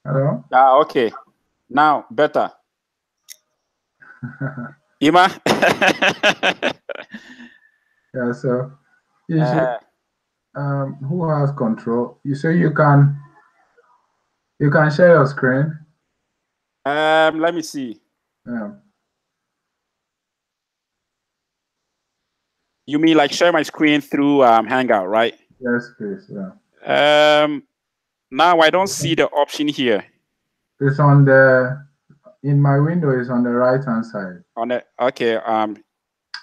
Hello? Ah, okay. Now, better. Ima? Yeah, so you should, who has control? You say you can share your screen. Let me see. Yeah. You mean like share my screen through Hangout, right? Yes, please. Yeah. Now I don't see the option here. It's in my window. It's on the right hand side. On the okay.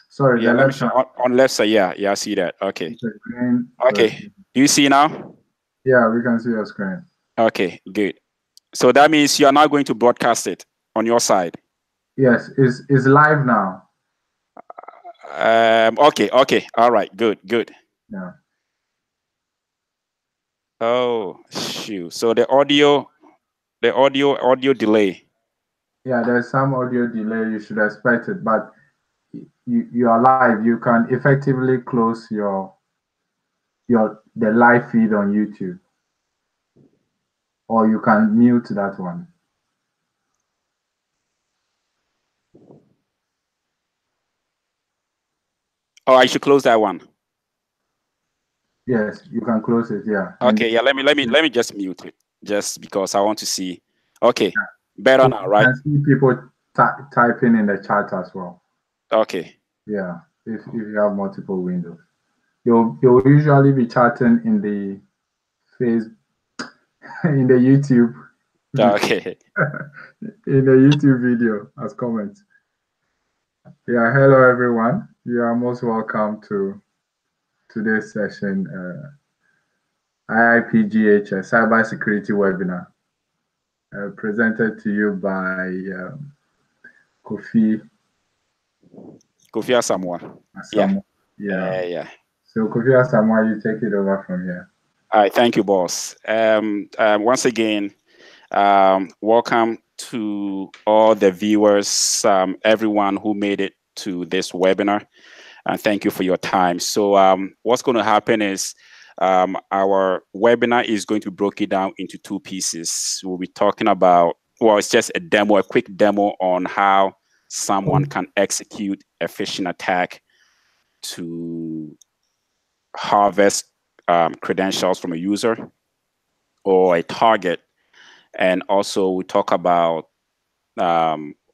Sorry, Yeah. the Let me left show hand. on left side. Yeah. Yeah. I see that. Okay. It's a green. Okay. Do you see now? Yeah, we can see your screen. Okay. Good. So that means you are now going to broadcast it on your side. Yes, it's live now. Okay. Okay. All right. Good. Good. Yeah. Oh shoot. So the audio delay. Yeah, there's some audio delay. You should expect it, but you are live. You can effectively close the live feed on YouTube, or you can mute that one. Oh, I should close that one. Yes, you can close it. Yeah. Okay. Yeah. Let me just mute it, just because I want to see. Okay. Yeah. Better so now, right? I see people typing in the chat as well. Okay. Yeah. If you have multiple windows, you'll usually be chatting in the in the YouTube. Okay. In the YouTube video as comments. Yeah. Hello, everyone. You are most welcome to today's session. IIPGH Cybersecurity webinar presented to you by Kofi Asamoah. Asamoah. Yeah. So Kofi Asamoah, you take it over from here. All right, thank you, boss. Once again, welcome to all the viewers, everyone who made it to this webinar, and thank you for your time. So what's going to happen is our webinar is going to be broken down into two pieces. We'll be talking about, well, it's just a demo, a quick demo on how someone can execute a phishing attack to harvest credentials from a user or a target. And also we talk about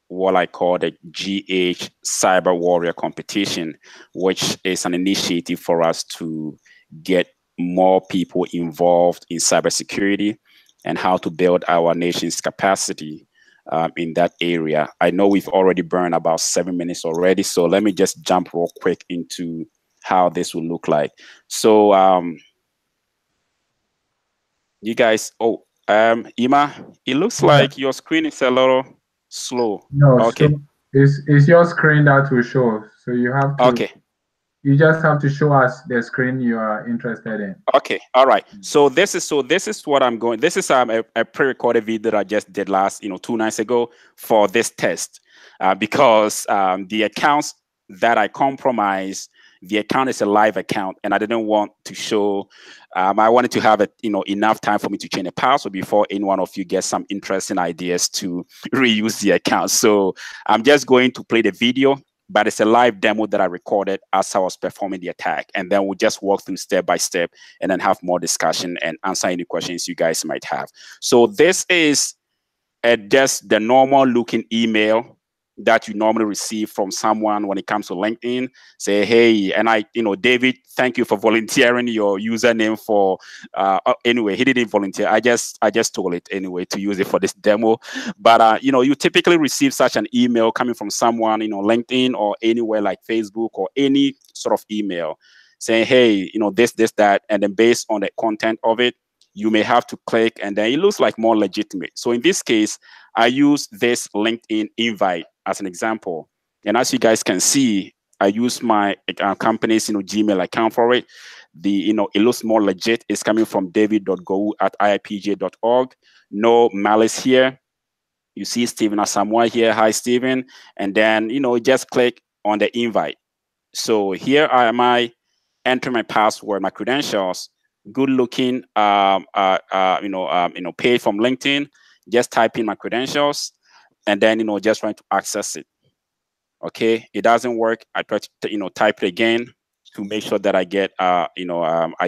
what I call the GH Cyber Warrior Competition, which is an initiative for us to get more people involved in cybersecurity and how to build our nation's capacity in that area. I know we've already burned about 7 minutes already, so let me just jump real quick into how this will look like. So you guys, Ima, it looks like your screen is a little slow. No, okay. So it's your screen that will show. So you have to. Okay. You just have to show us the screen you are interested in. Okay. All right. So this is what I'm going. This is a pre-recorded video that I just did last 2 nights ago for this test, because the accounts that I compromised, the account is a live account, and I didn't want to show. I wanted to have enough time for me to change the password before any one of you gets some interesting ideas to reuse the account. So I'm just going to play the video, but it's a live demo that I recorded as I was performing the attack. And then we'll just walk through step by step and then have more discussion and answer any questions you guys might have. So this is just the normal looking email that you normally receive from someone when it comes to LinkedIn. Say, hey, and David, thank you for volunteering your username for, anyway, he didn't volunteer. I just told it anyway to use it for this demo. But, you typically receive such an email coming from someone, LinkedIn or anywhere like Facebook or any sort of email saying, hey, this, that, and then based on the content of it, you may have to click and then it looks like more legitimate. So in this case, I use this LinkedIn invite as an example. And as you guys can see, I use my company's Gmail account for it. It looks more legit. It's coming from david.go@iipgh.org. No malice here. You see Stephen Asamoah here. Hi, Stephen. And then, just click on the invite. So here am I entering my password, my credentials. Good looking, page from LinkedIn. just type in my credentials, and then, just trying to access it. Okay, it doesn't work. I try to, type it again to make sure that I get, I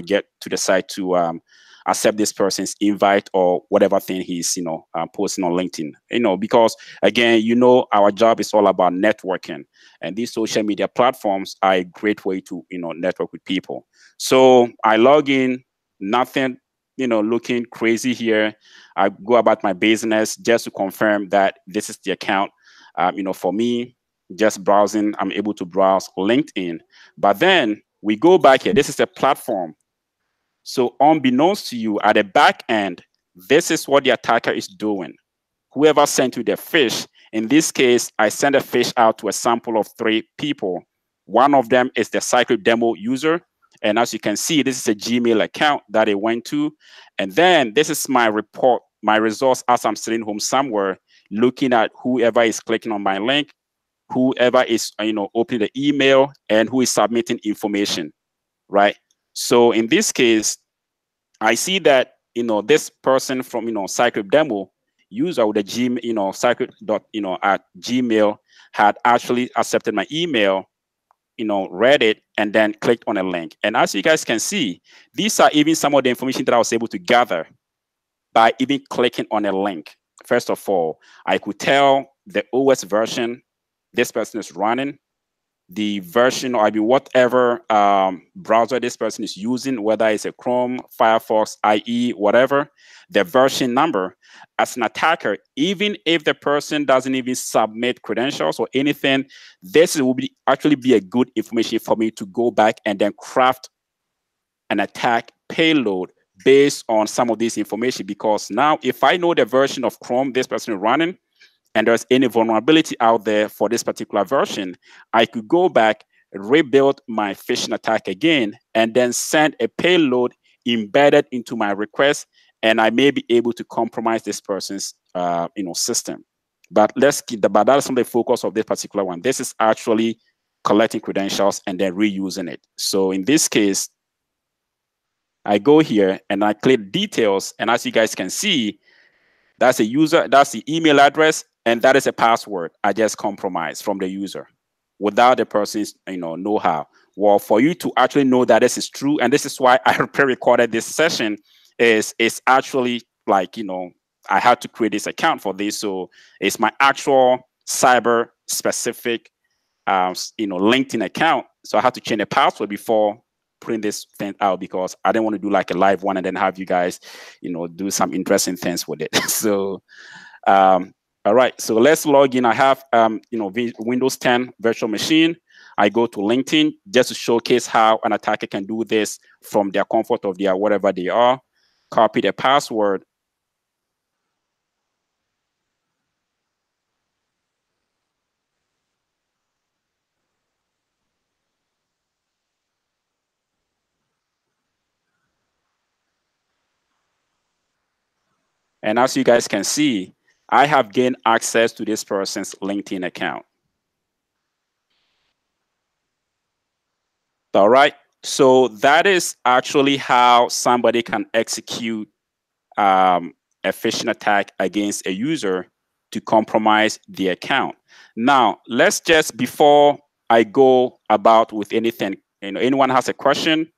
get to the site to accept this person's invite or whatever thing he's, posting on LinkedIn. Because again, our job is all about networking, and these social media platforms are a great way to, network with people. So I log in, nothing, looking crazy here. I go about my business just to confirm that this is the account. For me, just browsing, I'm able to browse LinkedIn. But then we go back here. This is a platform. So unbeknownst to you, at the back end, this is what the attacker is doing. Whoever sent you the Phish, in this case, I sent a Phish out to a sample of 3 people. One of them is the CyKrypt demo user. And as you can see, this is a Gmail account that it went to. And then this is my report, my results as I'm sitting home somewhere, looking at whoever is clicking on my link, whoever is, opening the email, and who is submitting information, right? So in this case, I see that, this person from, CyKrypt demo user with the Gmail, CyKrypt at Gmail had actually accepted my email, read it, and then clicked on a link. And as you guys can see, these are even some of the information that I was able to gather by even clicking on a link. First of all, I could tell the OS version this person is running, the version, or whatever browser this person is using, whether it's a Chrome, Firefox, IE, whatever, the version number. As an attacker, even if the person doesn't even submit credentials or anything, this will actually be a good information for me to go back and then craft an attack payload based on some of this information. Because now, if I know the version of Chrome this person is running, and there's any vulnerability out there for this particular version, I could go back, rebuild my phishing attack again, and then send a payload embedded into my request, and I may be able to compromise this person's system. But but that's not the focus of this particular one. This is actually collecting credentials and then reusing it. So in this case, I go here and I click details, and as you guys can see, that's a user, that's the email address, and that is a password I just compromised from the user without the person's know-how. Well, for you to actually know that this is true, and this is why I pre-recorded this session, is actually like, I had to create this account for this. So it's my actual cyber specific LinkedIn account. So I had to change the password before putting this thing out, because I didn't want to do like a live one and then have you guys, do some interesting things with it. So, all right, so let's log in. I have, Windows 10 virtual machine. I go to LinkedIn just to showcase how an attacker can do this from their comfort of their whatever they are. Copy the password. And as you guys can see, I have gained access to this person's LinkedIn account. All right. So that is actually how somebody can execute a phishing attack against a user to compromise the account. Now, let's just, before I go about with anything, anyone has a question?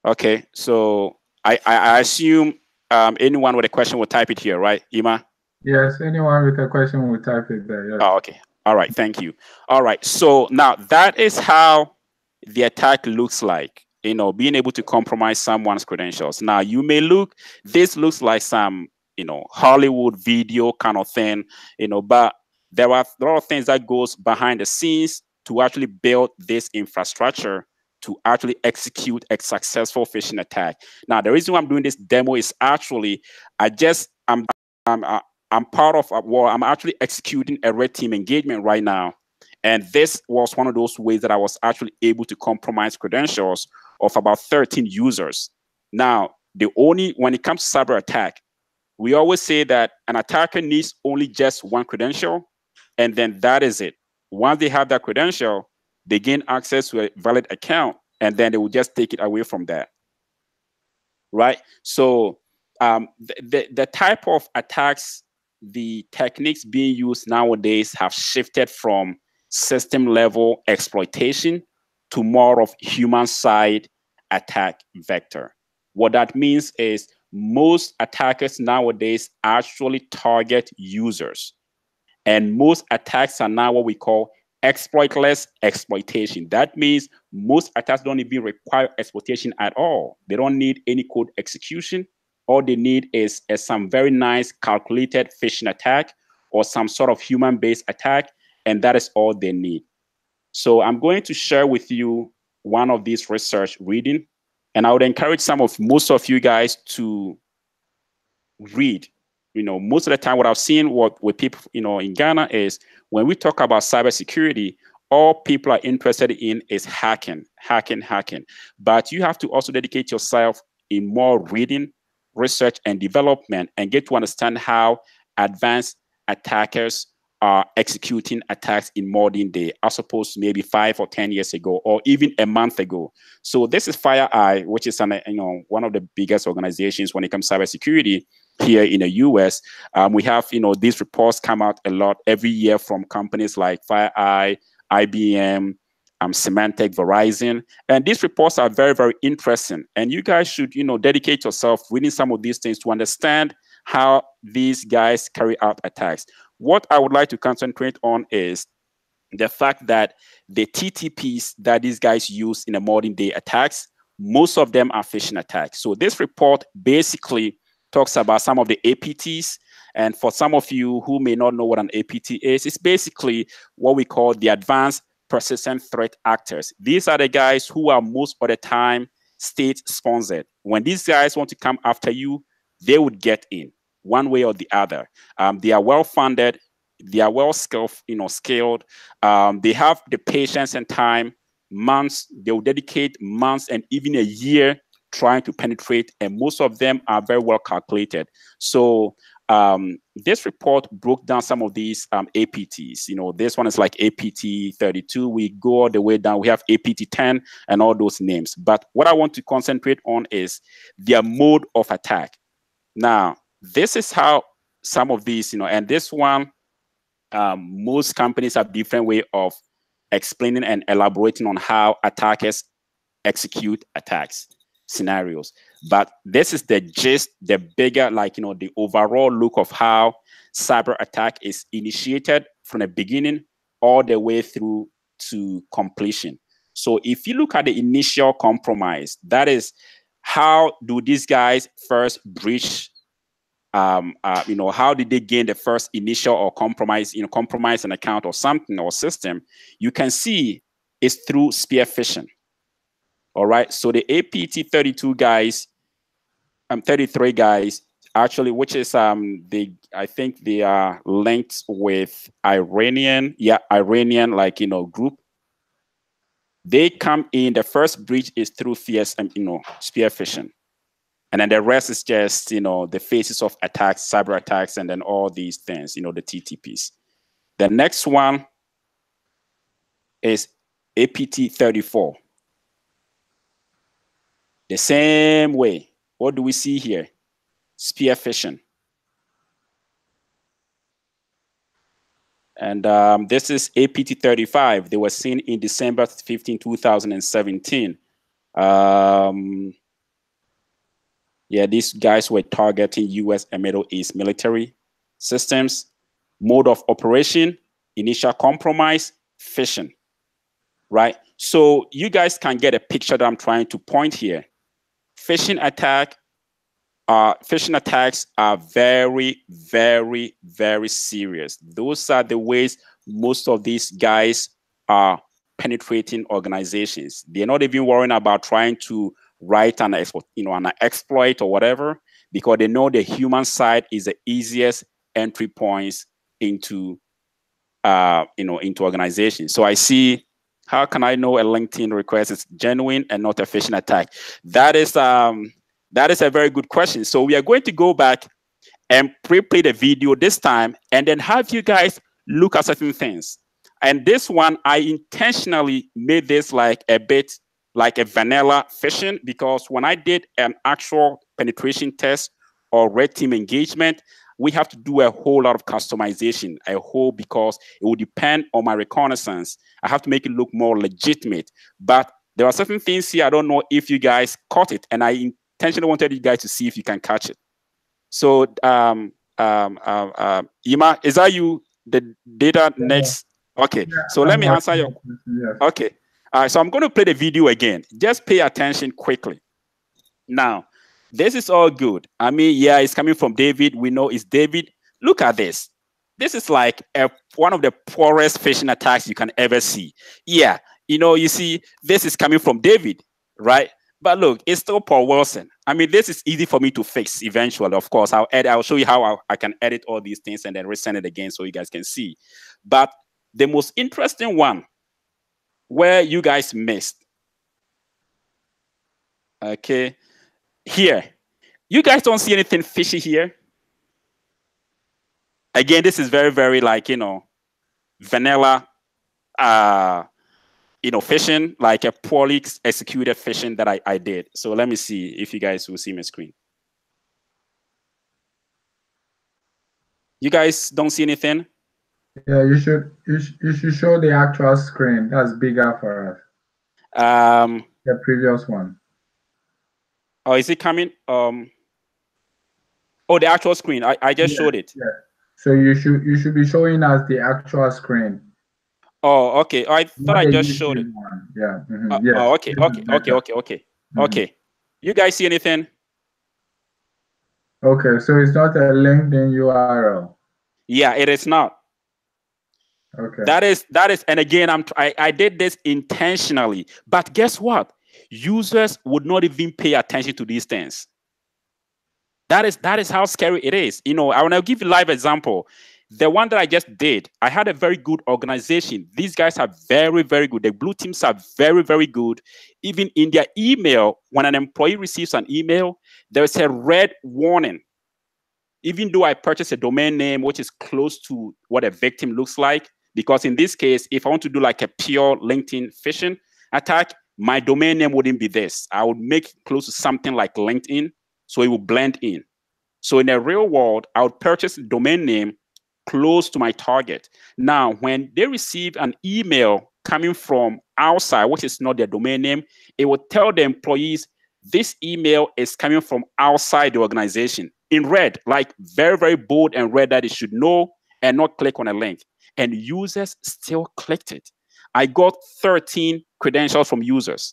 Okay, so I assume anyone with a question will type it here, right, Ima? Yes, anyone with a question will type it there. Yes. Oh, okay. All right, thank you. All right, so now that is how the attack looks like, being able to compromise someone's credentials. Now, you may this looks like some, Hollywood video kind of thing, but there are a lot of things that goes behind the scenes to actually build this infrastructure to actually execute a successful phishing attack. Now, the reason why I'm doing this demo is actually, I'm part of, I'm actually executing a red team engagement right now. And this was one of those ways that I was actually able to compromise credentials of about 13 users. Now, when it comes to cyber attack, we always say that an attacker needs only just one credential, and then that is it. Once they have that credential, they gain access to a valid account, and then they will just take it away from that. right? So the type of attacks, the techniques being used nowadays have shifted from system level exploitation to more of human side attack vector. What that means is most attackers nowadays actually target users, and most attacks are now what we call exploitless exploitation. That means most attacks don't even require exploitation at all. They don't need any code execution. All they need is some very nice calculated phishing attack or some sort of human-based attack, and that is all they need. So I'm going to share with you one of these research reading, and I would encourage most of you guys to read. Most of the time, what I've seen with people, in Ghana is when we talk about cybersecurity, all people are interested in is hacking. But you have to also dedicate yourself in more reading, research, and development, and get to understand how advanced attackers are executing attacks in modern day, as opposed to maybe 5 or 10 years ago, or even a month ago. So this is FireEye, which is one of the biggest organizations when it comes to cybersecurity here in the US. We have these reports come out a lot every year from companies like FireEye, IBM, Symantec, Verizon, and these reports are very, very interesting. And you guys should dedicate yourself reading some of these things to understand how these guys carry out attacks. What I would like to concentrate on is the fact that the TTPs that these guys use in the modern day attacks, most of them are phishing attacks. So this report basically talks about some of the APTs. And for some of you who may not know what an APT is, it's basically what we call the advanced persistent threat actors. These are the guys who are most of the time state sponsored. When these guys want to come after you, they would get in one way or the other. They are well funded. They are well skilled. They have the patience and time. Months. They will dedicate months and even a year trying to penetrate, and most of them are very well calculated. So this report broke down some of these APTs. This one is like APT 32. We go all the way down. We have APT 10 and all those names. But what I want to concentrate on is their mode of attack. Now, this is how some of these, and this one, most companies have different way of explaining and elaborating on how attackers execute attacks scenarios. But this is the gist, the bigger, the overall look of how cyber attack is initiated from the beginning all the way through to completion. So if you look at the initial compromise, that is how do these guys first breach how did they gain the first initial or compromise an account or something or system? You can see it's through spear phishing. All right. So the APT 32 guys, 33 guys, actually, which is I think they are linked with Iranian group. They come in. The first breach is through spear phishing. And then the rest is just, the phases of attacks, cyber attacks, and then all these things, the TTPs. The next one is APT 34. The same way. What do we see here? Spear phishing. And this is APT 35. They were seen in December 15, 2017. Yeah, these guys were targeting US and Middle East military systems. Mode of operation, initial compromise, phishing, right? So you guys can get a picture that I'm trying to point here. Phishing attacks are very, very, very serious. Those are the ways most of these guys are penetrating organizations. They're not even worrying about trying to write an exploit or whatever, because they know the human side is the easiest entry points into into organizations. So I see, how can I know a LinkedIn request is genuine and not a phishing attack? That is a very good question. So we are going to go back and pre-play the video this time, and then have you guys look at certain things. And this one, I intentionally made this like a bit like a vanilla phishing, because when I did an actual penetration test or red team engagement, we have to do a whole lot of customization, because it will depend on my reconnaissance. I have to make it look more legitimate. But there are certain things here, I don't know if you guys caught it, and I intentionally wanted you guys to see if you can catch it. So, Ima, is that you? The data next? Okay, Yeah, so let I'm me answer your. yes. Okay, so I'm going to play the video again. Just pay attention quickly. Now, this is all good. I mean, yeah, it's coming from David. We know it's David. Look at this. This is like one of the poorest phishing attacks you can ever see. Yeah, you see, this is coming from David, right? But look, it's still Paul Wilson. I mean, this is easy for me to fix eventually. Of course, I'll show you how I can edit all these things and then resend it again so you guys can see. But the most interesting one, where you guys missed, okay, here. You guys don't see anything fishy here. Again, this is very, very like, vanilla, phishing, like a poorly executed phishing that I did. So let me see if you guys will see my screen. You guys don't see anything? Yeah, you should show the actual screen. That's bigger for us. The previous one. Oh, is it coming? Oh, the actual screen. I just showed it. Yeah. So you should be showing us the actual screen. Oh, okay. I thought I just showed it. One. Yeah. Yes. Oh, okay. Okay. You guys see anything? Okay, so it's not a LinkedIn URL. Yeah, it is not. Okay. That is, and again, I did this intentionally. But guess what? Users would not even pay attention to these things. That is how scary it is. I want to give you a live example. The one that I just did, I had a very good organization. These guys are very, very good. The blue teams are very, very good. Even in their email, when an employee receives an email, there's a red warning. Even though I purchased a domain name which is close to what a victim looks like, because in this case, if I want to do like a pure LinkedIn phishing attack, my domain name wouldn't be this. I would make it close to something like LinkedIn, so it will blend in. So in the real world, I would purchase a domain name close to my target. Now, when they receive an email coming from outside, which is not their domain name, it will tell the employees this email is coming from outside the organization in red, like very, very bold and red, that it should know and not click on a link. And users still clicked it. I got 13 credentials from users,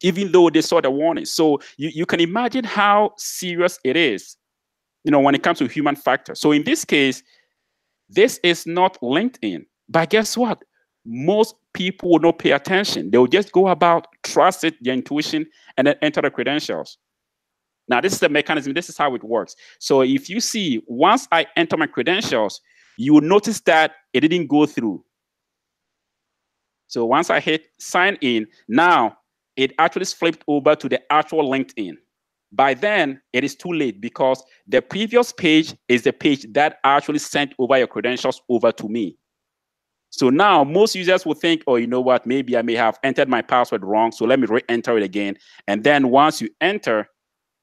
even though they saw the warning. So you can imagine how serious it is, when it comes to human factor. So in this case, this is not LinkedIn. But guess what? Most people will not pay attention. They'll just go about, trust it, their intuition, and then enter the credentials. Now, this is the mechanism. This is how it works. So if you see, once I enter my credentials, you will notice that it didn't go through. So once I hit sign in, now it actually flipped over to the actual LinkedIn. By then, it is too late, because the previous page is the page that actually sent over your credentials over to me. So now most users will think, oh, you know what, maybe I may have entered my password wrong, so let me re-enter it again. And then once you enter,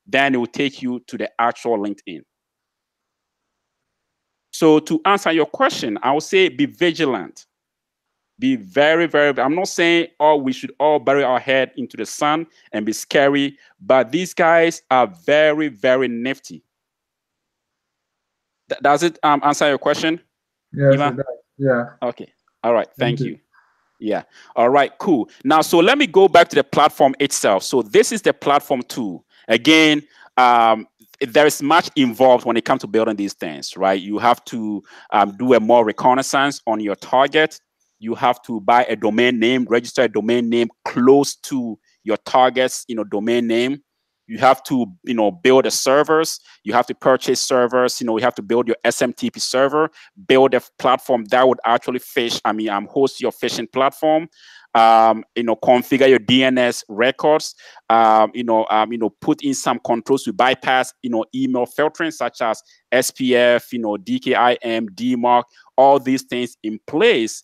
then it will take you to the actual LinkedIn. So to answer your question, I would say be vigilant. Be very, very, I'm not saying, oh, we should all bury our head into the sand and be scary, but these guys are very, very nifty. Does it answer your question? Yes, Ima? it does. Yeah. Okay. All right. Thank you. Yeah. All right, cool. Now, so let me go back to the platform itself. So this is the platform tool. Again, there is much involved when it comes to building these things, right? You have to do a more reconnaissance on your target. You have to buy a domain name, register a domain name close to your target's, domain name. You have to, build the servers. You have to purchase servers. You have to build your SMTP server, build a platform that would actually host your phishing platform. Configure your DNS records. Put in some controls to bypass, email filtering such as SPF, DKIM, DMARC, all these things in place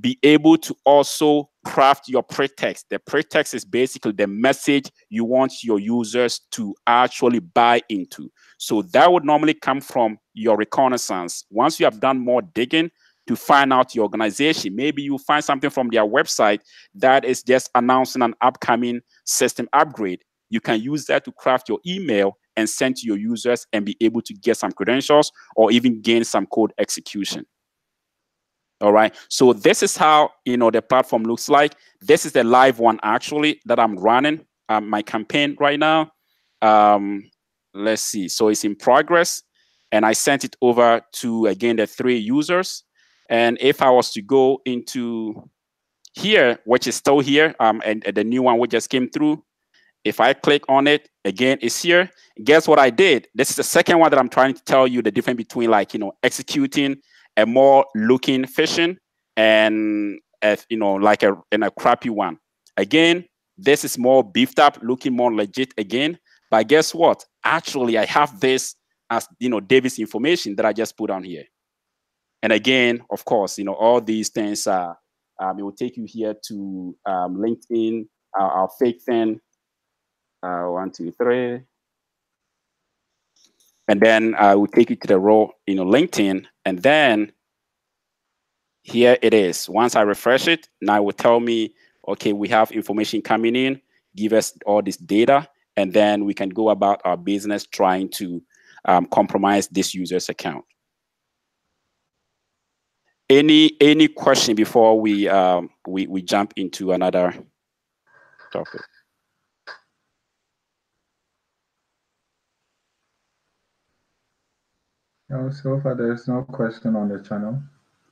be able to also craft your pretext. The pretext is basically the message you want your users to actually buy into. So that would normally come from your reconnaissance. Once you have done more digging to find out your organization, maybe you find something from their website that is just announcing an upcoming system upgrade. You can use that to craft your email and send to your users and be able to get some credentials or even gain some code execution. All right. So this is how, the platform looks like. This is the live one actually that I'm running my campaign right now. Let's see. So it's in progress, and I sent it over to, again, the 3 users. And if I was to go into here, which is still here, and the new one which just came through, if I click on it, again, it's here. Guess what I did? This is the second one that I'm trying to tell you the difference between, like, executing a more looking phishing and, like in a crappy one. Again, this is more beefed up, looking more legit again. But guess what? Actually, I have this as, David's information that I just put on here. And again, of course, all these things are, it will take you here to LinkedIn, our fake thing. 1, 2, 3. And then I will take you to the row, LinkedIn. And then here it is. Once I refresh it, now it will tell me, okay, we have information coming in, give us all this data, and then we can go about our business trying to compromise this user's account. Any question before we jump into another topic? No, so far there's no question on the channel.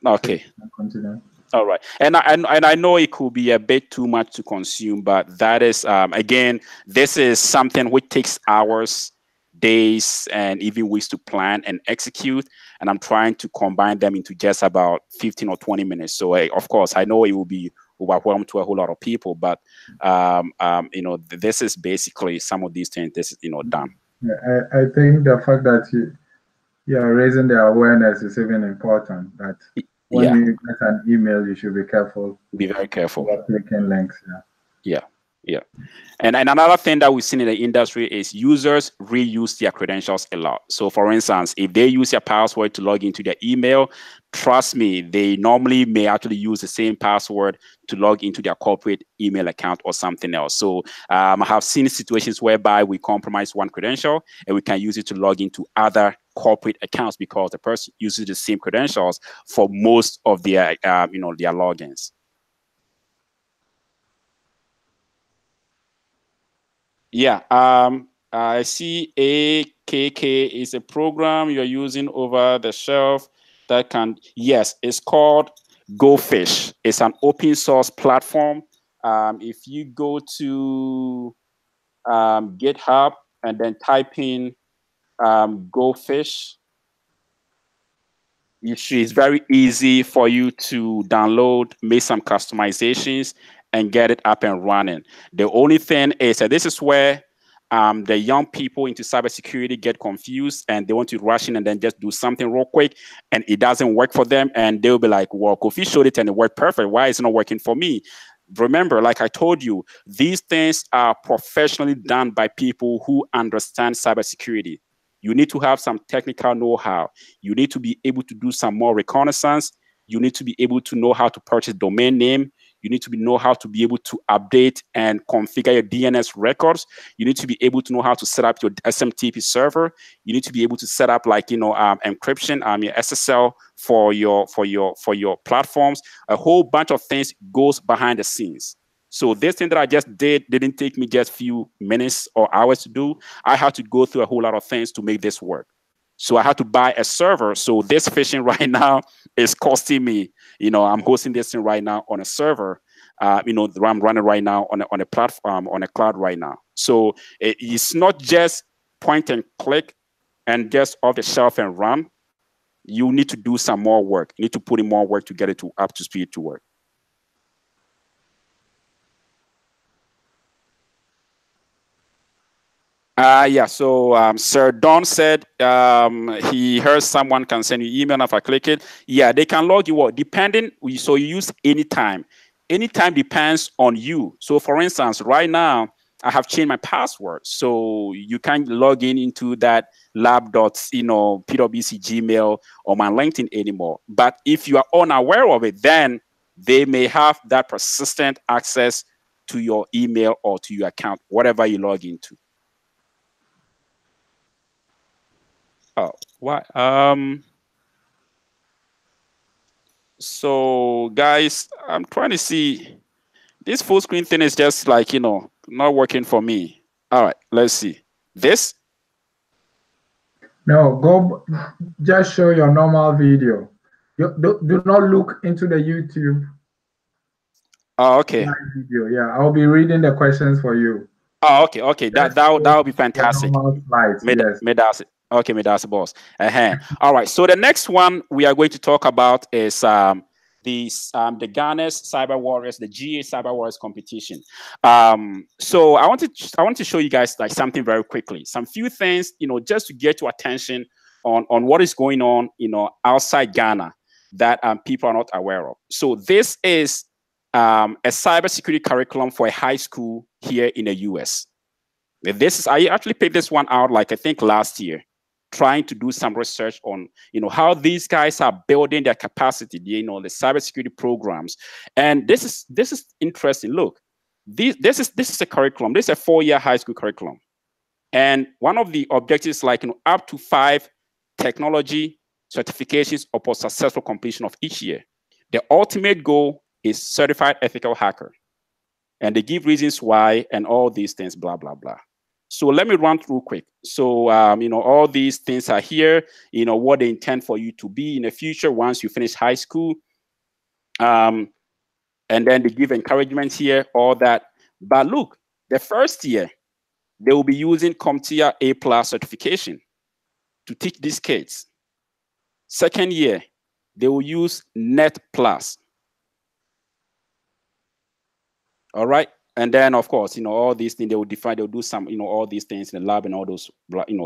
Okay. Continue. All right, and I know it could be a bit too much to consume, but that is again, this is something which takes hours, days, and even weeks to plan and execute. And I'm trying to combine them into just about 15 or 20 minutes. So of course, I know it will be overwhelmed to a whole lot of people, but this is basically some of these things. This is done. Yeah, I think the fact that you are raising the awareness is even important. That when you get an email, you should be careful. Be very careful. About clicking links. Yeah. And another thing that we've seen in the industry is users reuse their credentials a lot. So for instance, if they use their password to log into their email, trust me, they normally may actually use the same password to log into their corporate email account or something else. So I have seen situations whereby we compromise one credential and we can use it to log into other corporate accounts because the person uses the same credentials for most of their, their logins. Yeah, I see AKK is a program you're using over the shelf that can, yes, it's called Phish. It's an open source platform. If you go to GitHub and then type in Phish, it's very easy for you to download, make some customizations, and get it up and running. The only thing is that this is where the young people into cybersecurity get confused and they want to rush in and then just do something real quick, and it doesn't work for them. And they'll be like, well, Kofi showed it and it worked perfect. Why is it not working for me? Remember, like I told you, these things are professionally done by people who understand cybersecurity. You need to have some technical know-how. You need to be able to do some more reconnaissance. You need to be able to know how to purchase domain name. You need to know how to be able to update and configure your DNS records. You need to be able to know how to set up your SMTP server. You need to be able to set up encryption, your SSL for your platforms. A whole bunch of things goes behind the scenes. So this thing that I just didn't take me just few minutes or hours to do. I had to go through a whole lot of things to make this work. So I had to buy a server. So this phishing right now is costing me, I'm hosting this thing right now on a server, I'm running right now on a platform, on a cloud right now. So it's not just point and click and just off the shelf and run. You need to do some more work. You need to put in more work to get it up to speed to work. Yeah, so Sir Don said he heard someone can send you email. If I click it, yeah, they can log you out depending. So you use anytime. Anytime depends on you. So for instance, right now I have changed my password, so you can't log in into that PwC Gmail or my LinkedIn anymore. But if you are unaware of it, then they may have that persistent access to your email or to your account, whatever you log into. Oh, what? So guys, I'm trying to see. This full screen thing is just like, not working for me. All right, let's see. This? No, just show your normal video. Do not look into the YouTube Oh, okay. video. Yeah, I'll be reading the questions for you. Oh, okay. That would be fantastic. Normal slides, yes. Okay, that's the boss. All right. So the next one we are going to talk about is the Ghana's Cyber Warriors, the GA Cyber Warriors competition. So I want to show you guys like something very quickly, some few things, just to get your attention on what is going on, outside Ghana that people are not aware of. So this is a cybersecurity curriculum for a high school here in the US. I actually picked this one out, like I think last year, trying to do some research on, how these guys are building their capacity, the cybersecurity programs. And this is interesting. Look, this is a curriculum. This is a 4-year high school curriculum. And one of the objectives, like, up to 5 technology certifications upon successful completion of each year. The ultimate goal is certified ethical hacker. And they give reasons why and all these things, blah, blah, blah. So let me run through quick. So, all these things are here, what they intend for you to be in the future once you finish high school. And then they give encouragement here, all that. But look, the first year, they will be using CompTIA A+ certification to teach these kids. Second year, they will use Net+. All right. And then, of course, all these things they will define, they'll do some, all these things in the lab and all those,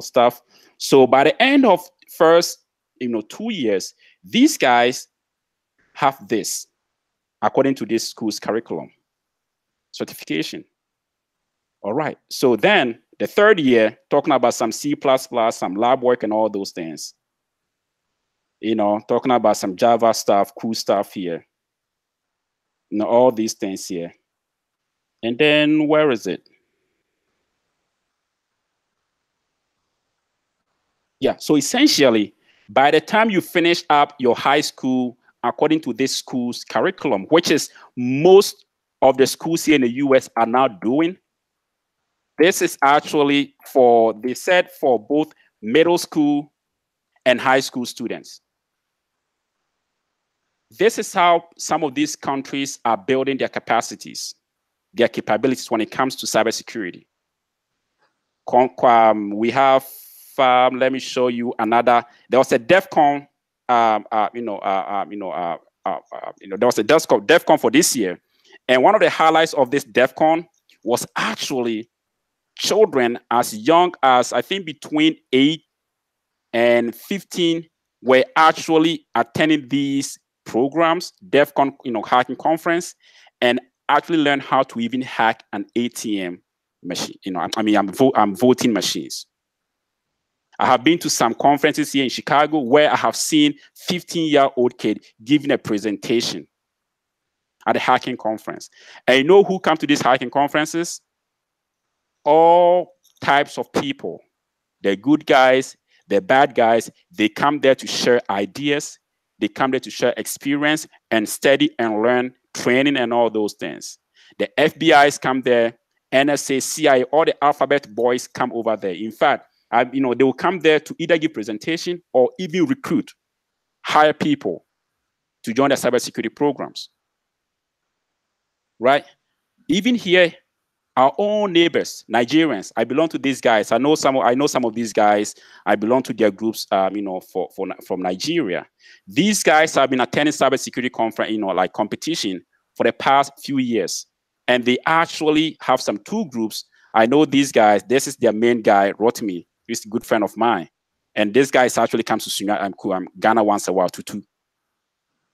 stuff. So by the end of first, 2 years, these guys have this, according to this school's curriculum, certification. All right. So then the third year, talking about some C++, some lab work and all those things, talking about some Java stuff, cool stuff here, all these things here. And then where is it? Yeah, so essentially, by the time you finish up your high school, according to this school's curriculum, which is most of the schools here in the US are now doing, this is actually they said for both middle school and high school students. This is how some of these countries are building their capacities, their capabilities when it comes to cybersecurity. We have, let me show you another. There was a DEFCON, there was a DEFCON for this year. And one of the highlights of this DEFCON was actually children as young as, I think, between 8 and 15 were actually attending these programs, DEFCON, hacking conference, and actually learn how to even hack an ATM machine. I'm voting machines. I have been to some conferences here in Chicago where I have seen 15-year-old kid giving a presentation at a hacking conference. And you know who come to these hacking conferences? All types of people. The good guys, the bad guys, they come there to share ideas. They come there to share experience and study and learn, training and all those things. The FBIs come there, NSA, CIA, all the alphabet boys come over there. In fact, they will come there to either give presentation or even recruit, hire people to join the cybersecurity programs. Right? Even here, our own neighbors, Nigerians. I belong to these guys. I know some of these guys. I belong to their groups, from Nigeria. These guys have been attending cybersecurity conference, competition for the past few years, and they actually have some 2 groups I know these guys. This is their main guy, Rotimi. He's a good friend of mine. And this guy actually comes to Ghana once a while too.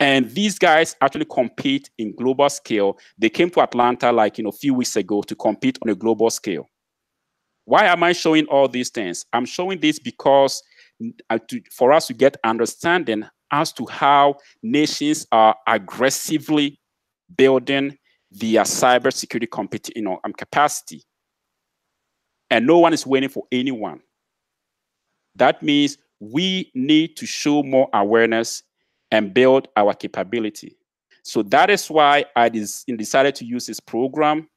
And these guys actually compete in global scale. They came to Atlanta like a few weeks ago to compete on a global scale. Why am I showing all these things? I'm showing this because for us to get understanding as to how nations are aggressively building their cybersecurity capacity. And no one is waiting for anyone. That means we need to show more awareness and build our capability. So that is why I decided to use this program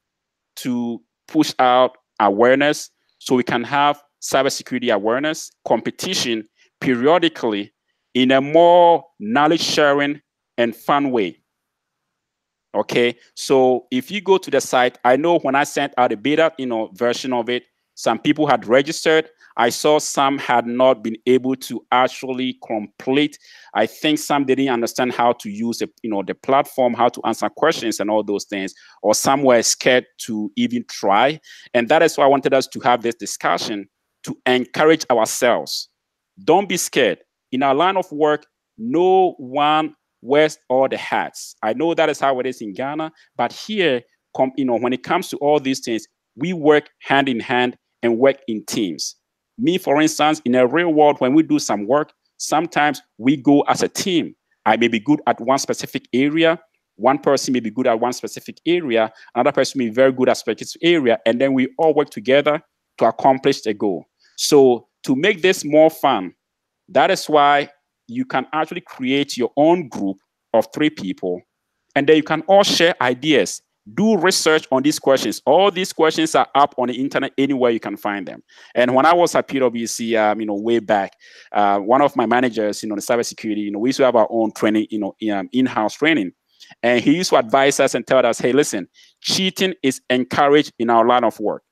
to push out awareness so we can have cybersecurity awareness competition periodically in a more knowledge sharing and fun way. Okay, so if you go to the site, I know when I sent out a beta version of it, some people had registered. I saw some had not been able to actually complete. I think some didn't understand how to use the platform, how to answer questions and all those things, or some were scared to even try. And that is why I wanted us to have this discussion to encourage ourselves. Don't be scared. In our line of work, no one wears all the hats. I know that is how it is in Ghana, but here, when it comes to all these things, we work hand in hand and work in teams. Me, for instance, in a real world, when we do some work, sometimes we go as a team. I may be good at one specific area. One person may be good at one specific area. Another person may be very good at a specific area. And then we all work together to accomplish the goal. So to make this more fun, that is why you can actually create your own group of 3 people, and then you can all share ideas. Do research on these questions. All these questions are up on the internet anywhere you can find them. And when I was at PwC, way back, one of my managers, the cybersecurity, we used to have our own training, in-house training, and he used to advise us and tell us, hey, listen, cheating is encouraged in our line of work.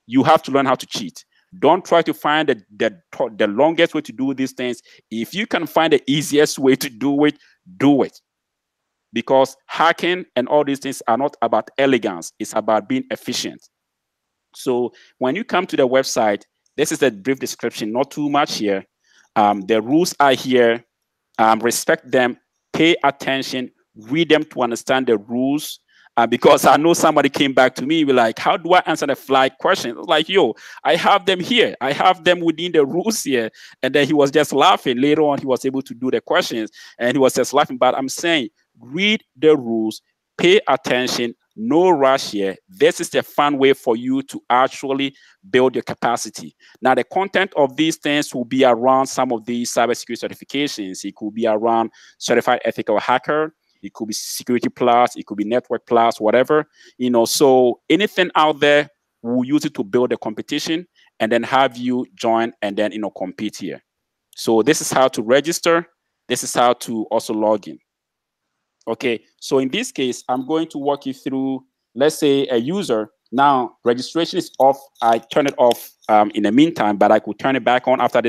You have to learn how to cheat. Don't try to find the longest way to do these things. If you can find the easiest way to do it, do it. Because hacking and all these things are not about elegance. It's about being efficient. So when you come to the website, this is a brief description, not too much here. The rules are here. Respect them. Pay attention. Read them to understand the rules. Because I know somebody came back to me, be like, how do I answer the flight question? Like, yo, I have them here. I have them within the rules here. And then he was just laughing. Later on, he was able to do the questions and he was just laughing. But I'm saying, read the rules, pay attention, no rush here. This is the fun way for you to actually build your capacity. Now, the content of these things will be around some of these cybersecurity certifications. It could be around certified ethical hacker. It could be security plus, it could be network plus, whatever, so anything out there, we'll use it to build a competition and then have you join and then, compete here. So this is how to register. This is how to also log in. Okay, so in this case, I'm going to walk you through, let's say a user. Now, registration is off. I turn it off in the meantime, but I could turn it back on after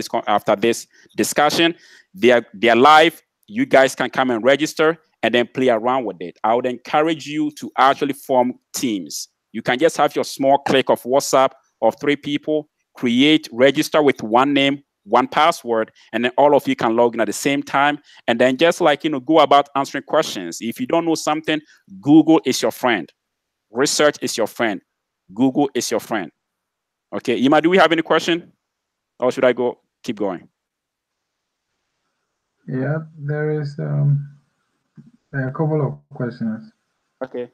this discussion. They are live. You guys can come and register and then play around with it. I would encourage you to actually form teams. You can just have your small clique of WhatsApp of 3 people, register with one name, one password, and then all of you can log in at the same time. And then just go about answering questions. If you don't know something, Google is your friend. Research is your friend. Google is your friend. Okay, Ima, do we have any question? Or should I keep going? Yeah, there is a couple of questions. Okay.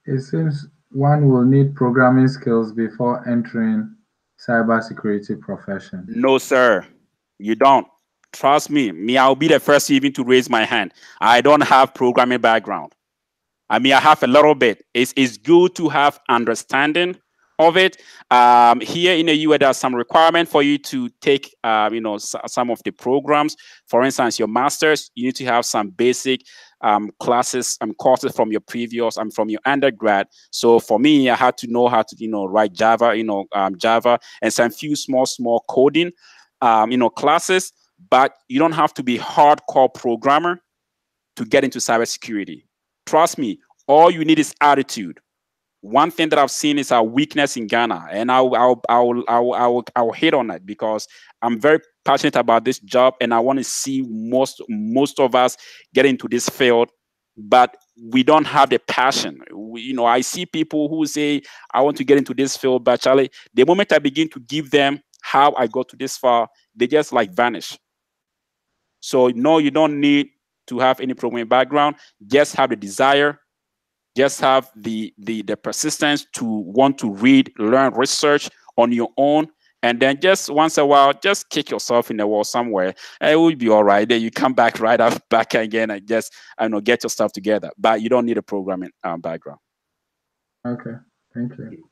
It seems one will need programming skills before entering cybersecurity profession. No, sir. You don't. Trust me. I'll be the first even to raise my hand. I don't have programming background. I have a little bit. It's good to have understanding of it. Here in the U.S., there's some requirement for you to take, some of the programs. For instance, your master's, you need to have some basic classes and courses from your from your undergrad. So for me, I had to know how to, write Java, Java, and some few small coding, classes. But you don't have to be hardcore programmer to get into cybersecurity. Trust me, all you need is attitude. one thing that I've seen is our weakness in Ghana, and I'll hit on that because I'm very passionate about this job, and I want to see most of us get into this field, but we don't have the passion. I see people who say, I want to get into this field, but Charlie, the moment I begin to give them how I got to this far, they just like vanish. So no, you don't need to have any programming background. Just have the desire. Just have the persistence to want to read, learn, research on your own, and then just once in a while, just kick yourself in the wall somewhere, and it will be all right. Then you come back right up back again and just get your stuff together. But you don't need a programming background. Okay, thank you.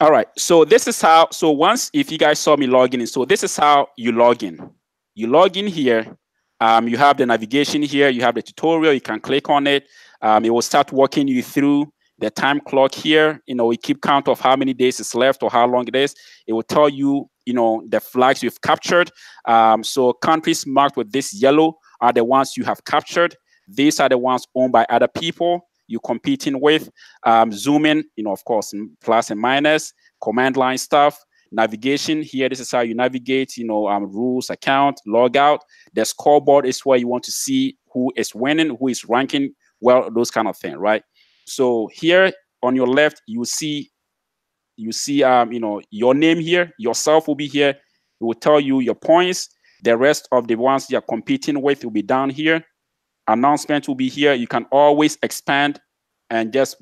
All right, so this is how. So once, if you guys saw me logging in, so this is how you log in. You log in here. You have the navigation here. You have the tutorial. You can click on it. It will start walking you through the time clock here. We keep count of how many days is left or how long it is. It will tell you, the flags you've captured. So countries marked with this yellow are the ones you have captured. These are the ones owned by other people you're competing with. Zoom in, of course, plus and minus, command line stuff. Navigation here, this is how you navigate, rules, account, log out. The scoreboard is where you want to see who is winning, who is ranking well, those kind of things, right? So here on your left, you see your name here, yourself will be here. It will tell you your points. The rest of the ones you're competing with will be down here. Announcement will be here. You can always expand and just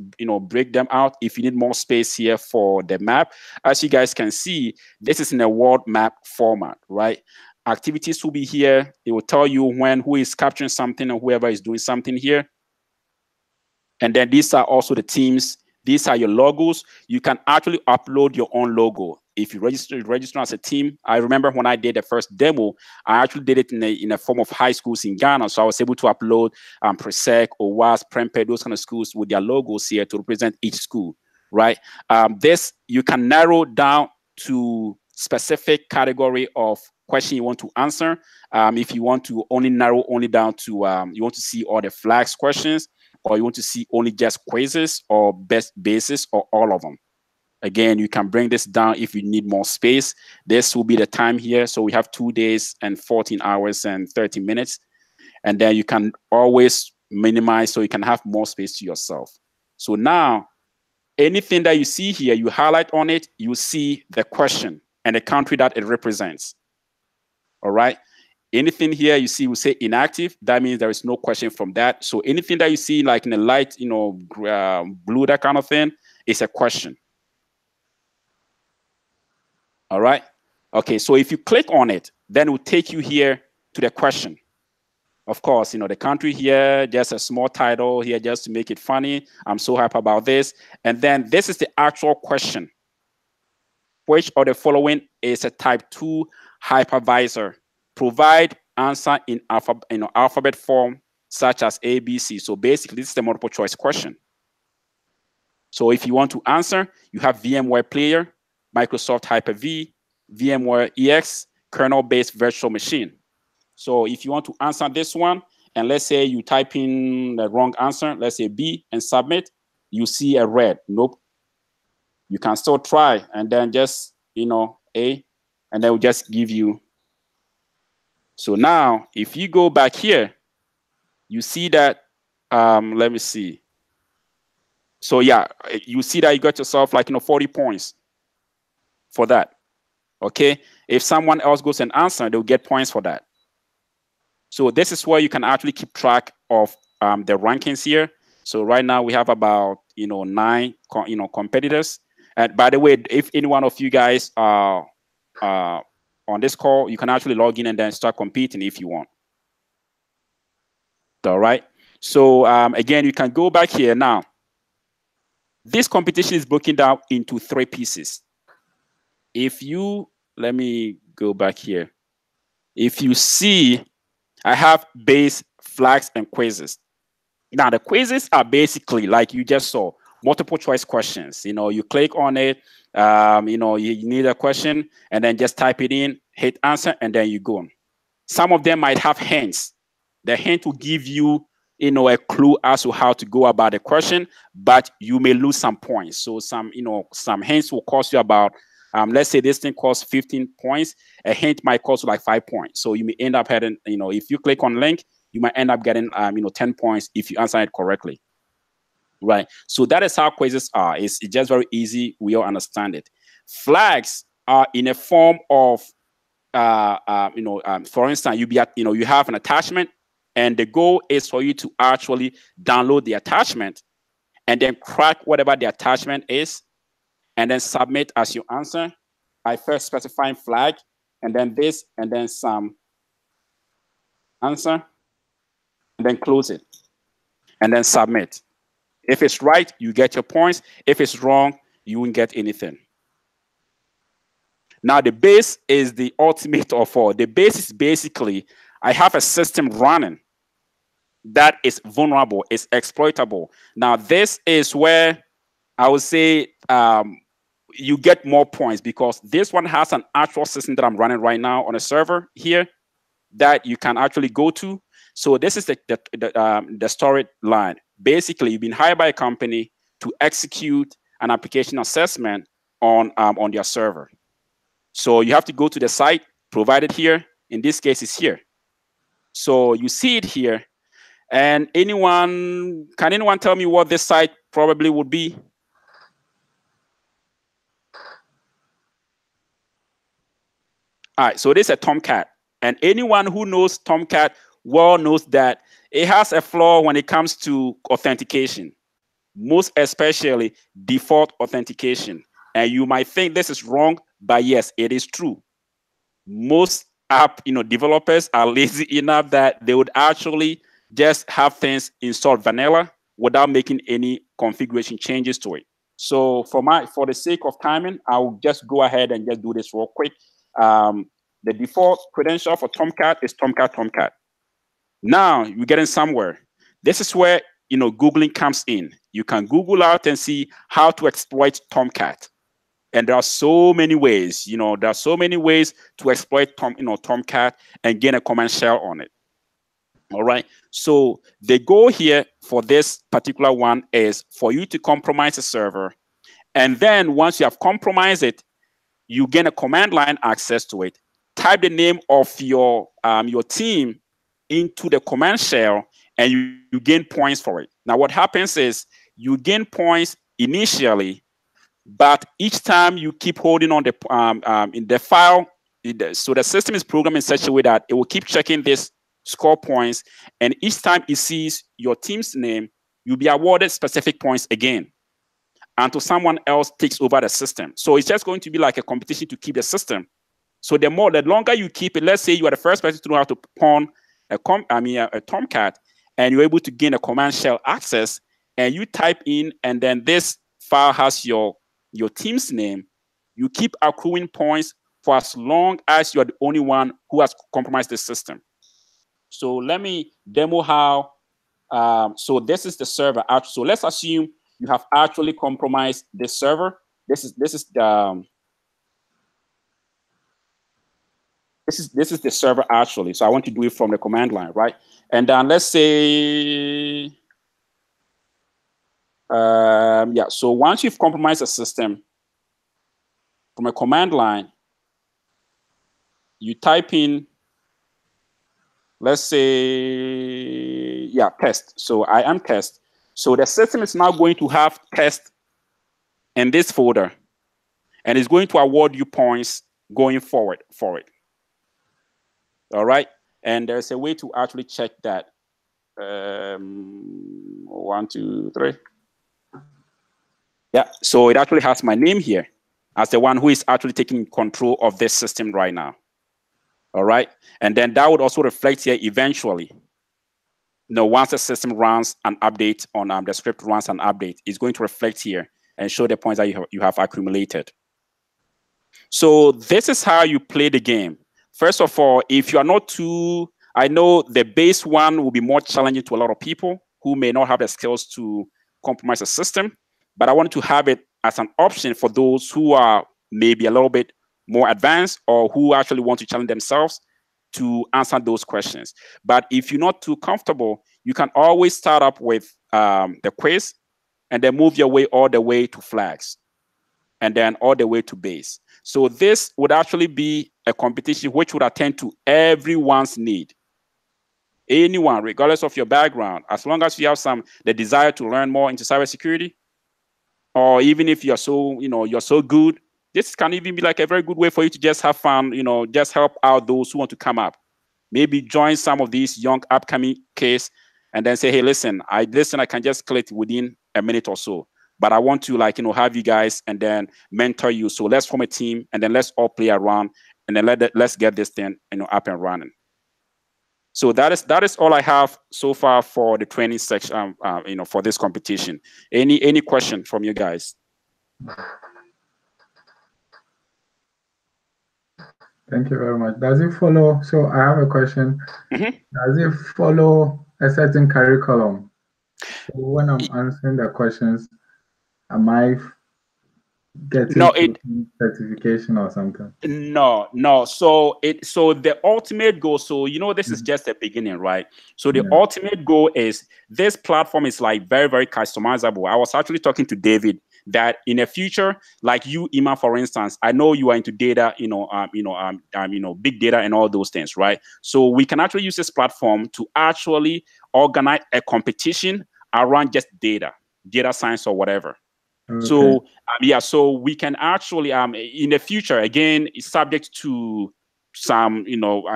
break them out if you need more space here for the map. As you guys can see, this is in a world map format, right? Activities will be here. It will tell you who is capturing something and whoever is doing something here. And then these are also the teams. These are your logos. You can actually upload your own logo. If you register as a team. I remember when I did the first demo, I actually did it in a form of high schools in Ghana. So I was able to upload Presec, OWAS, Prempeh, those kind of schools with their logos here to represent each school, right? This, you can narrow down to specific category of question you want to answer. If you want to narrow down to, you want to see all the flags questions, or you want to see only just quizzes or best basis or all of them. Again, you can bring this down if you need more space. This will be the time here. So we have 2 days and 14 hours and 30 minutes. And then you can always minimize so you can have more space to yourself. So now, anything that you see here, you highlight on it, you see the question and the country that it represents. All right. Anything here you see will say inactive. That means there is no question from that. So anything that you see like in the light, blue, that kind of thing, is a question. All right. Okay. So if you click on it, then it will take you here to the question. Of course, the country here, just a small title here just to make it funny. I'm so happy about this. And then this is the actual question. Which of the following is a type 2 hypervisor? Provide answer in alphabet form, such as A, B, C. So basically, this is the multiple choice question. So if you want to answer, you have VMware Player, Microsoft Hyper-V, VMware EX, kernel-based virtual machine. So if you want to answer this one, and let's say you type in the wrong answer, let's say B, and submit, you see a red. Nope. You can still try, and then just, A, and then we'll just give you. So now, if you go back here, you see that, let me see. So yeah, you see that you got yourself like, 40 points for that. Okay. If someone else goes and answers, they'll get points for that. So this is where you can actually keep track of the rankings here. So right now we have about, 9, competitors. And by the way, if any one of you guys are on this call, you can actually log in and then start competing if you want. All right. So again, you can go back here now. This competition is broken down into 3 pieces. Let me go back here. If you see, I have base, flags, and quizzes. Now, the quizzes are basically, like you just saw, multiple choice questions. You click on it, you need a question, and then just type it in, hit answer, and then you go on. Some of them might have hints. The hint will give you a clue as to how to go about the question, but you may lose some points. So some hints will cost you about, let's say this thing costs 15 points. A hint might cost you like 5 points. So you may end up having, if you click on link, you might end up getting, 10 points if you answer it correctly. Right. So that is how quizzes are. It's just very easy. We all understand it. Flags are in a form of, for instance, you have an attachment, and the goal is for you to actually download the attachment and then crack whatever the attachment is, and then submit as your answer by first specifying flag, and then this, and then some answer, and then close it, and then submit. If it's right, you get your points. If it's wrong, you won't get anything. Now, the base is the ultimate of all. The base is basically, I have a system running that is vulnerable, is exploitable. Now, this is where I would say you get more points, because this one has an actual system that I'm running right now on a server here that you can actually go to. So this is the storage line. Basically, you've been hired by a company to execute an application assessment on their server. So you have to go to the site provided here. In this case, it's here. So you see it here. And can anyone tell me what this site probably would be? All right, so this is a Tomcat. And anyone who knows Tomcat well knows that it has a flaw when it comes to authentication, most especially default authentication. And you might think this is wrong, but yes, it is true. Most app developers are lazy enough that they would actually just have things installed vanilla without making any configuration changes to it. So for the sake of timing, I'll just go ahead and just do this real quick. The default credential for Tomcat is Tomcat. Now you're getting somewhere. This is where Googling comes in. You can Google out and see how to exploit Tomcat. And there are so many ways, there are so many ways to exploit Tomcat and gain a command shell on it. All right. So the goal here for this particular one is for you to compromise the server. And then once you have compromised it, you gain a command line access to it. Type the name of your team into the command shell, and you gain points for it. Now, what happens is you gain points initially, but each time you keep holding on in the file, so the system is programmed in such a way that it will keep checking this score points, and each time it sees your team's name, you'll be awarded specific points again until someone else takes over the system. So it's just going to be like a competition to keep the system. So the longer you keep it, let's say you are the first person to know how to pawn a Tomcat, and you're able to gain a command shell access, and you type in, and then this file has your team's name, you keep accruing points for as long as you are the only one who has compromised the system. So let me demo how. So this is the server. So let's assume you have actually compromised this server. This is the server actually. So I want to do it from the command line, right? And then let's say, yeah. So once you've compromised a system from a command line, you type in, let's say, yeah, test. So I am test. So the system is now going to have test in this folder, and it's going to award you points going forward for it. All right. And there's a way to actually check that. 1, 2, 3. Yeah. So it actually has my name here as the one who is actually taking control of this system right now. All right. And then that would also reflect here eventually. Once the system runs an update on the script runs an update, it's going to reflect here and show the points that you have accumulated. So this is how you play the game. First of all, if you are not too, I know the base one will be more challenging to a lot of people who may not have the skills to compromise a system, but I wanted to have it as an option for those who are maybe a little bit more advanced or who actually want to challenge themselves to answer those questions. But if you're not too comfortable, you can always start up with the quiz and then move your way all the way to flags and then all the way to base. So this would actually be a competition which would attend to everyone's need. Anyone, regardless of your background, as long as you have the desire to learn more into cybersecurity, or even if you're so good, this can even be like a very good way for you to just have fun, just help out those who want to come up. Maybe join some of these young upcoming kids and then say, hey, listen, I can just click within a minute or so, but I want to have you guys and then mentor you. So let's form a team and then let's all play around and then let's get this thing up and running. So that is all I have so far for the training section, for this competition. Any question from you guys? Thank you very much. Does it follow? So I have a question. Does it follow a certain curriculum? So when I'm answering the questions, am I getting certification or something? No. So the ultimate goal. So this is just the beginning, right? So the ultimate goal is this platform is like very, very customizable. I was actually talking to David that in the future, like you, Ima, for instance, I know you are into data, big data and all those things, right? So we can actually use this platform to actually organize a competition around just data science or whatever. Okay. So so we can actually in the future, again, it's subject to some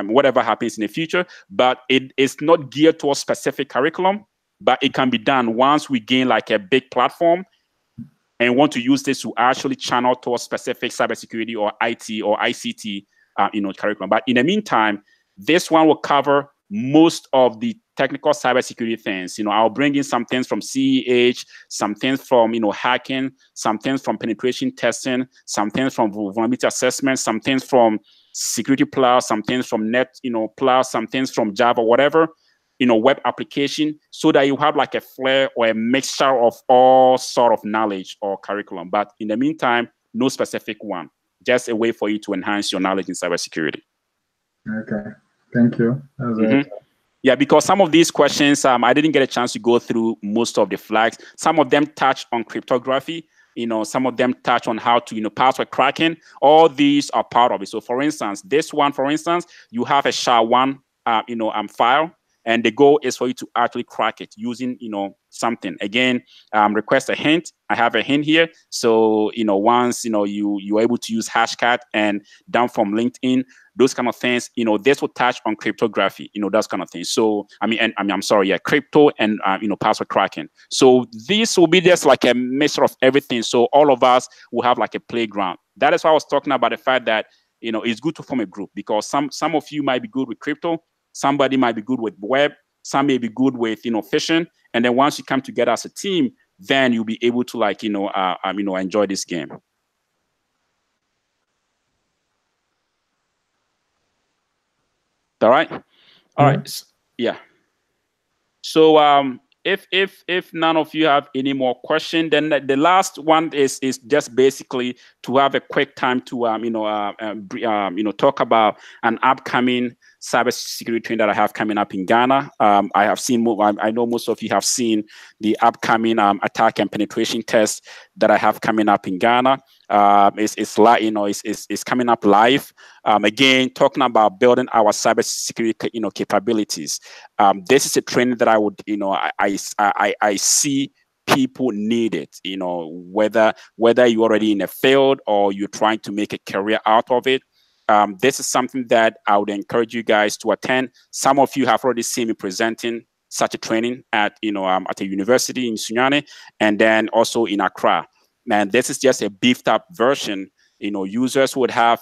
whatever happens in the future, but it is not geared towards specific curriculum, but it can be done once we gain like a big platform and want to use this to actually channel towards specific cybersecurity or IT or ICT curriculum. But in the meantime, this one will cover most of the technical cybersecurity things. I'll bring in some things from CEH, some things from hacking, some things from penetration testing, some things from vulnerability assessment, some things from security plus, some things from net plus, some things from Java, whatever, web application, so that you have like a flair or a mixture of all sort of knowledge or curriculum. But in the meantime, no specific one, just a way for you to enhance your knowledge in cybersecurity. Okay, thank you. Yeah, because some of these questions, I didn't get a chance to go through most of the flags. Some of them touch on cryptography. Some of them touch on how to, password cracking. All these are part of it. So, for instance, this one, you have a SHA-1, file. And the goal is for you to actually crack it using, something. Again, request a hint. I have a hint here. So, once, you're able to use Hashcat and down from LinkedIn, those kind of things, this will touch on cryptography, those kind of things. So, crypto and, password cracking. So this will be just like a mixture of everything. So all of us will have like a playground. That is why I was talking about the fact that, it's good to form a group, because some of you might be good with crypto. Somebody might be good with web. Some may be good with, phishing. And then once you come together as a team, then you'll be able to enjoy this game. All right. All right. Yeah. So if none of you have any more questions, then the last one is just basically to have a quick time to talk about an upcoming cybersecurity training that I have coming up in Ghana. I have seen. I know most of you have seen the upcoming attack and penetration test that I have coming up in Ghana. It's coming up live. Again, talking about building our cybersecurity capabilities. This is a training that I would I see people need it. Whether you're already in a field or you're trying to make a career out of it. This is something that I would encourage you guys to attend. Some of you have already seen me presenting such a training at a university in Sunyani, and then also in Accra. And this is just a beefed up version. Users would have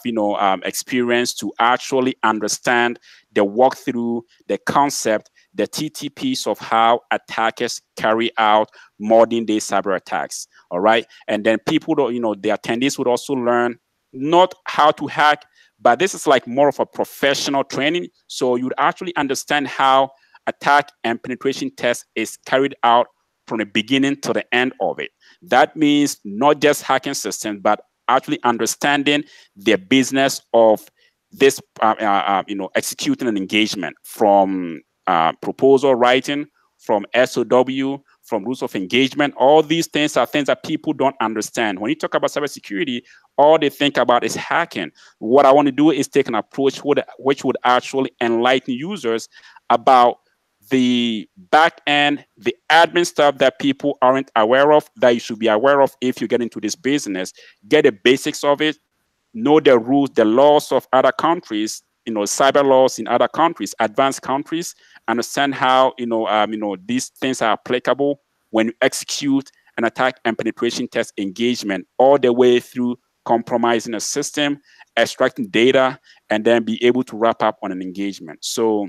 experience to actually understand the walkthrough, the concept, the TTPs of how attackers carry out modern day cyber attacks. All right, and then people, the attendees would also learn not how to hack, but this is like more of a professional training. So you'd actually understand how attack and penetration test is carried out from the beginning to the end of it. That means not just hacking systems, but actually understanding the business of this, executing an engagement from proposal writing, from SOW, from rules of engagement. All these things are things that people don't understand. When you talk about cybersecurity, all they think about is hacking. What I want to do is take an approach which would actually enlighten users about the back end, the admin stuff that people aren't aware of, that you should be aware of if you get into this business. Get the basics of it, know the rules, the laws of other countries, cyber laws in other countries, advanced countries, understand how, these things are applicable when you execute an attack and penetration test engagement, all the way through compromising a system, extracting data, and then be able to wrap up on an engagement. So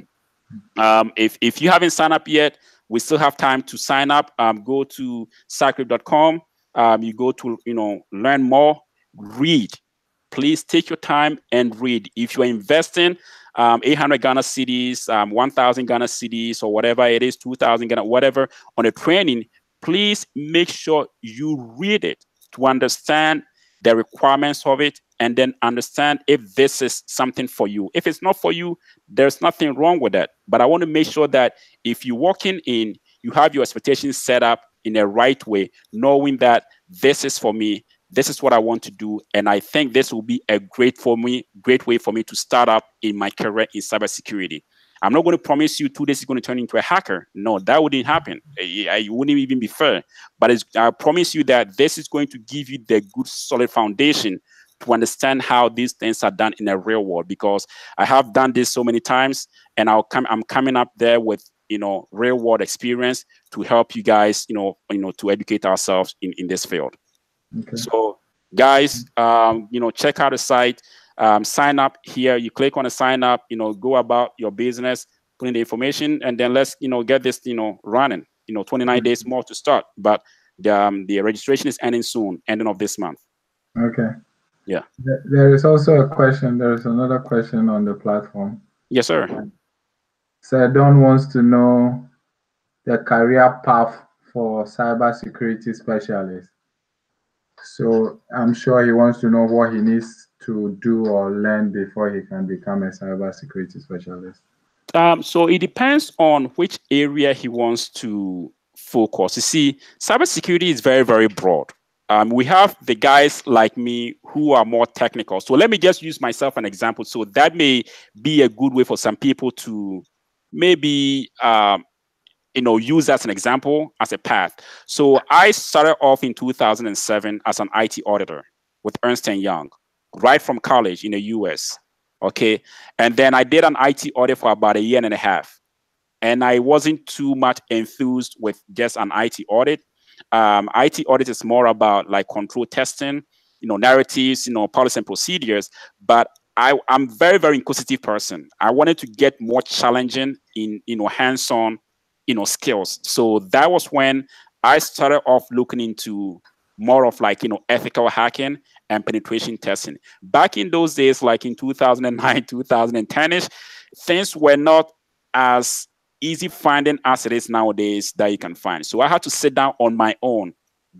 if you haven't signed up yet, we still have time to sign up. Go to CyKrypt.com. You go to learn more, read. Please take your time and read. If you're investing 800 Ghana cedis, 1,000 Ghana cedis, or whatever it is, 2,000 Ghana, whatever, on a training, please make sure you read it to understand the requirements of it, and then understand if this is something for you. If it's not for you, there's nothing wrong with that. But I want to make sure that if you're walking in, you have your expectations set up in a right way, knowing that this is for me, this is what I want to do, and I think this will be a great way for me to start up in my career in cybersecurity. I'm not going to promise you 2 days is going to turn into a hacker. No, that wouldn't happen. It wouldn't even be fair. But I promise you that this is going to give you the good, solid foundation to understand how these things are done in the real world. Because I have done this so many times, and I'm coming up there with real world experience to help you guys, to educate ourselves in this field. Okay. So, guys, check out the site. Sign up here. You click on the sign up. Go about your business, put in the information, and then let's get this running. 29 days more to start, but the registration is ending soon, ending of this month. Okay. Yeah. There is also a question. There is another question on the platform. Yes, sir. So Don wants to know the career path for cybersecurity specialist. So I'm sure he wants to know what he needs to do or learn before he can become a cybersecurity specialist. So it depends on which area he wants to focus. You see, cybersecurity is very, very broad. We have the guys like me who are more technical. So let me just use myself an example. So that may be a good way for some people to maybe use as an example, as a path. So I started off in 2007 as an IT auditor with Ernst & Young, right from college in the US. Okay. And then I did an IT audit for about 1.5 years. And I wasn't too much enthused with just an IT audit. IT audit is more about like control testing, narratives, policy and procedures. But I'm very, very inquisitive person. I wanted to get more challenging in, hands-on, skills. So that was when I started off looking into more of like, ethical hacking and penetration testing. Back in those days, like in 2009, 2010-ish, things were not as easy finding as it is nowadays that you can find. So I had to sit down on my own,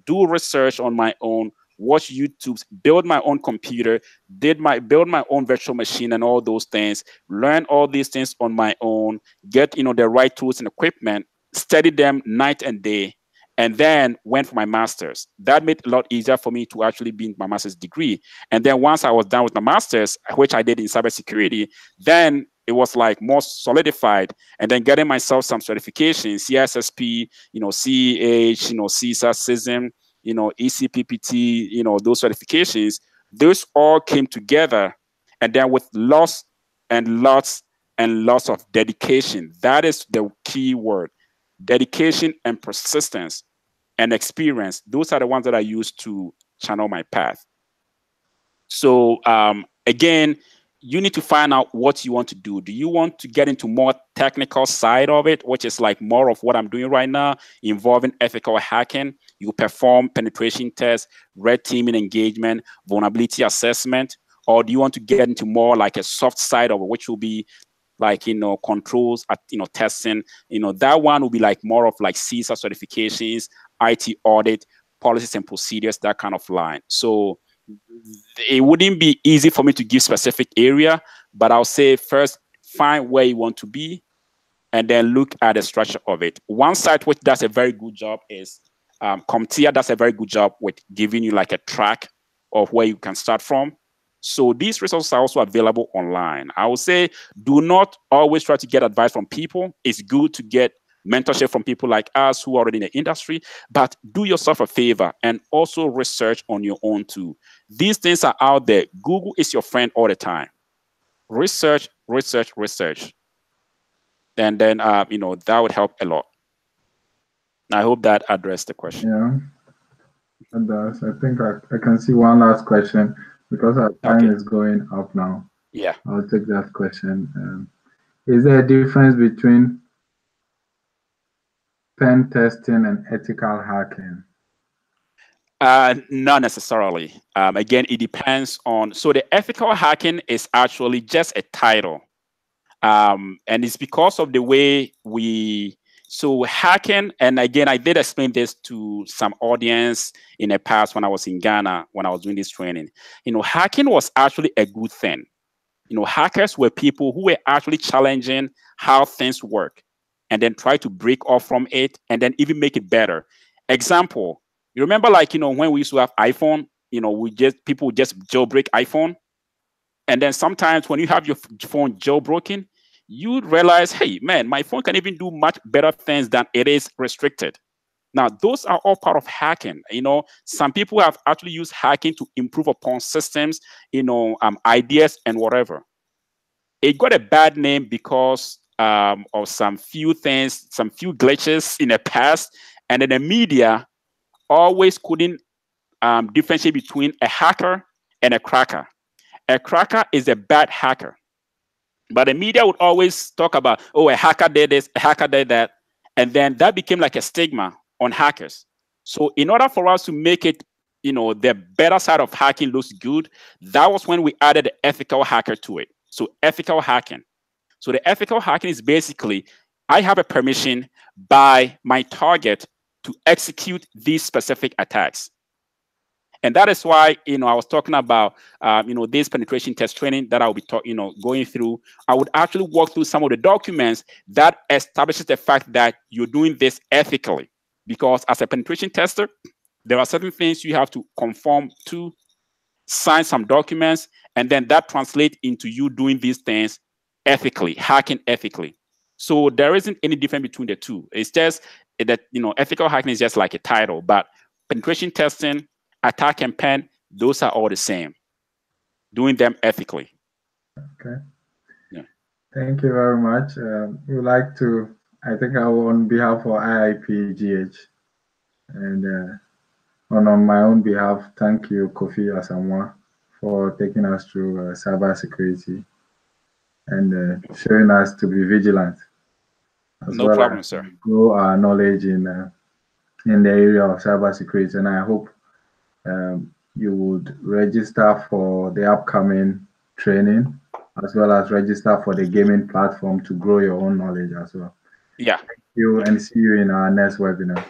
do research on my own, watch YouTube, build my own computer, build my own virtual machine and all those things, learn all these things on my own, get the right tools and equipment, study them night and day, and then went for my master's. That made it a lot easier for me to actually be in my master's degree. And then once I was done with my master's, which I did in cybersecurity, then it was like more solidified, and then getting myself some certifications, CISSP, CEH, CISA, CISM, ECPPT, those certifications, those all came together. And then with lots and lots and lots of dedication, that is the key word, dedication and persistence and experience. Those are the ones that I use to channel my path. So again, you need to find out what you want to do. Do you want to get into more technical side of it, which is like more of what I'm doing right now, involving ethical hacking? You perform penetration tests, red teaming engagement, vulnerability assessment, or do you want to get into more like a soft side of it, which will be like, controls, testing, that one will be like more of like CISA certifications, IT audit, policies and procedures, that kind of line. So it wouldn't be easy for me to give specific area, but I'll say first, find where you want to be and then look at the structure of it. One site which does a very good job is CompTIA does a very good job with giving you like a track of where you can start from. So these resources are also available online. I would say do not always try to get advice from people. It's good to get mentorship from people like us who are already in the industry, but do yourself a favor and also research on your own too. These things are out there. Google is your friend all the time. Research, research, research. And then, you know, that would help a lot. I hope that addressed the question. Yeah, that does. I think I can see one last question because our time is going up now. Yeah. I'll take that question. Is there a difference between pen testing and ethical hacking? Not necessarily. Again, it depends on, so the ethical hacking is actually just a title. And it's because of the way so hacking, and again, I did explain this to some audience in the past when I was in Ghana, when I was doing this training. You know, hacking was actually a good thing. You know, hackers were people who were actually challenging how things work and then try to break off from it and then even make it better. Example, you remember, like, you know, when we used to have iPhone, you know, people would just jailbreak iPhone. And then sometimes when you have your phone jailbroken, you realize, hey, man, my phone can even do much better things than it is restricted. Now, those are all part of hacking. You know, some people have actually used hacking to improve upon systems, you know, ideas and whatever. It got a bad name because of some few things, some few glitches in the past. And then the media always couldn't differentiate between a hacker and a cracker. A cracker is a bad hacker. But the media would always talk about, oh, a hacker did this, a hacker did that. And then that became like a stigma on hackers. So in order for us to make it, you know, the better side of hacking looks good, that was when we added the ethical hacker to it. So ethical hacking. So the ethical hacking is basically, I have a permission by my target to execute these specific attacks. And that is why, you know, I was talking about, you know, this penetration test training that I'll be, going through. I would actually walk through some of the documents that establishes the fact that you're doing this ethically. Because as a penetration tester, there are certain things you have to conform to, sign some documents, and then that translates into you doing these things ethically, hacking ethically. So there isn't any difference between the two. It's just that, you know, ethical hacking is just like a title, but penetration testing, attack and pen, those are all the same. Doing them ethically. Okay. Yeah. Thank you very much. We would like to, I think I will, on behalf of IIPGH, and on my own behalf, thank you, Kofi Asamoah, for taking us through cybersecurity and showing us to be vigilant. No problem, sir. Grow our knowledge in the area of cybersecurity, and I hope you would register for the upcoming training, as well as register for the gaming platform to grow your own knowledge as well. Yeah. Thank you, and see you in our next webinar.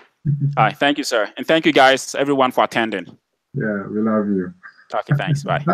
All right. Thank you, sir. And thank you guys, everyone, for attending. Yeah, we love you. Okay, thanks. Bye.